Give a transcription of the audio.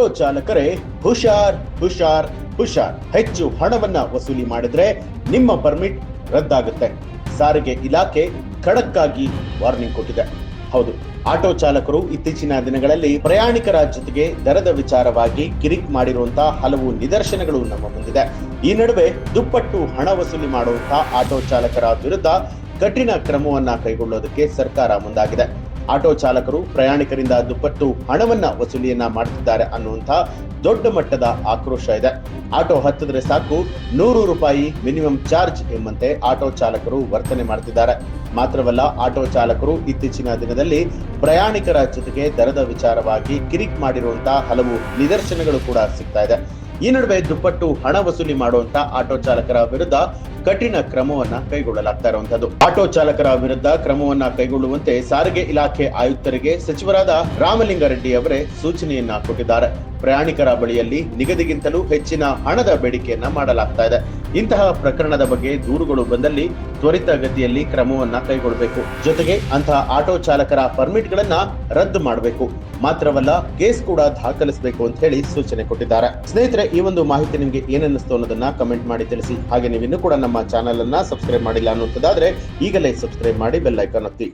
Auto ಚಾಲಕರೇ ಹುಷಾರ್ ಹುಷಾರ್ ಹುಷಾರ್. ಹೆಚ್ಚು ಹಣವನ್ನ ವಸೂಲಿ ಮಾಡಿದ್ರೆ ನಿಮ್ಮ ಪರ್ಮಿಟ್ ರದ್ದಾಗುತ್ತೆ. ಸಾರಿಗೆ ಇಲಾಖೆ ಖಡಕ್ ಆಗಿ ವಾರ್ನಿಂಗ್ ಕೊಟ್ಟಿದೆ. ಹೌದು, ಆಟೋ ಚಾಲಕರು ಇತ್ತೀಚಿನ ದಿನಗಳಲ್ಲಿ ಪ್ರಯಾಣಿಕರ ಜೊತೆಗೆ ದರದ ವಿಚಾರವಾಗಿ ಕಿರಿಕ್ ಮಾಡಿರುವಂತಹ ಹಲವು ನಿದರ್ಶನಗಳು ನಮ್ಮ ಮುಂದಿದೆ. ಈ ನಡುವೆ ದುಪ್ಪಟ್ಟು ಹಣ ವಸೂಲಿ ಮಾಡುವಂತಹ ಆಟೋ ಚಾಲಕರ ವಿರುದ್ಧ ಕಠಿಣ ಕ್ರಮವನ್ನ ಕೈಗೊಳ್ಳೋದಕ್ಕೆ ಸರ್ಕಾರ ಮುಂದಾಗಿದೆ. ಆಟೋ ಚಾಲಕರು ಪ್ರಯಾಣಿಕರಿಂದ ದುಪ್ಪಟ್ಟು ಹಣವನ್ನ ವಸೂಲಿಯನ್ನ ಮಾಡುತ್ತಿದ್ದಾರೆ ಅನ್ನುವಂತ ದೊಡ್ಡ ಮಟ್ಟದ ಆಕ್ರೋಶ ಇದೆ. ಆಟೋ ಹತ್ತಿದ್ರೆ ಸಾಕು 100 ರೂಪಾಯಿ ಮಿನಿಮಮ್ ಚಾರ್ಜ್ ಎಂಬಂತೆ ಆಟೋ ಚಾಲಕರು ವರ್ತನೆ ಮಾಡ್ತಿದ್ದಾರೆ. ಮಾತ್ರವಲ್ಲ, ಆಟೋ ಚಾಲಕರು ಇತ್ತೀಚಿನ ದಿನದಲ್ಲಿ ಪ್ರಯಾಣಿಕರ ಜೊತೆಗೆ ದರದ ವಿಚಾರವಾಗಿ ಕಿರಿಕ್ ಮಾಡಿರುವಂತಹ ಹಲವು ನಿದರ್ಶನಗಳು ಕೂಡ ಸಿಗ್ತಾ ಇದೆ. ಈ ನಡುವೆ ದುಪ್ಪಟ್ಟು ಹಣ ವಸೂಲಿ ಮಾಡುವಂತ ಆಟೋ ಚಾಲಕರ ವಿರುದ್ಧ ಕಠಿಣ ಕ್ರಮವನ್ನ ಕೈಗೊಳ್ಳಲಾಗ್ತಾ ಇರುವಂತದ್ದು. ಆಟೋ ಚಾಲಕರ ವಿರುದ್ಧ ಕ್ರಮವನ್ನ ಕೈಗೊಳ್ಳುವಂತೆ ಸಾರಿಗೆ ಇಲಾಖೆ ಆಯುಕ್ತರಿಗೆ ಸಚಿವರಾದ ರಾಮಲಿಂಗಾರೆಡ್ಡಿ ಅವರೇ ಸೂಚನೆಯನ್ನ ಕೊಟ್ಟಿದ್ದಾರೆ. ಪ್ರಯಾಣಿಕರ ಬಳಿಯಲ್ಲಿ ನಿಗದಿಗಿಂತಲೂ ಹೆಚ್ಚಿನ ಹಣದ ಬೇಡಿಕೆಯನ್ನ ಮಾಡಲಾಗ್ತಾ ಇದೆ. ಇಂತಹ ಪ್ರಕರಣದ ಬಗ್ಗೆ ದೂರುಗಳು ಬಂದಲ್ಲಿ ತ್ವರಿತಗತಿಯಲ್ಲಿ ಕ್ರಮವನ್ನ ಕೈಗೊಳ್ಳಬೇಕು. ಜೊತೆಗೆ ಅಂತಹ ಆಟೋ ಚಾಲಕರ ಪರ್ಮಿಟ್ ಗಳನ್ನ ರದ್ದು ಮಾಡಬೇಕು. ಮಾತ್ರವಲ್ಲ, ಕೇಸ್ ಕೂಡ ದಾಖಲಿಸಬೇಕು ಅಂತ ಹೇಳಿ ಸೂಚನೆ ಕೊಟ್ಟಿದ್ದಾರೆ. ಸ್ನೇಹಿತರೆ, ಈ ಒಂದು ಮಾಹಿತಿ ನಿಮಗೆ ಏನನ್ನಿಸ್ತು ಅನ್ನೋದನ್ನ ಕಮೆಂಟ್ ಮಾಡಿ ತಿಳಿಸಿ. ಹಾಗೆ ನೀವು ಇನ್ನೂ ಕೂಡ ನಮ್ಮ ಚಾನೆಲ್ ಅನ್ನ ಸಬ್ಸ್ಕ್ರೈಬ್ ಮಾಡಿಲ್ಲ ಅನ್ನುವಂಥದ್ದಾದ್ರೆ ಈಗಲೇ ಸಬ್ಸ್ಕ್ರೈಬ್ ಮಾಡಿ ಬೆಲ್ ಐಕಾನ್ ಒತ್ತಿ.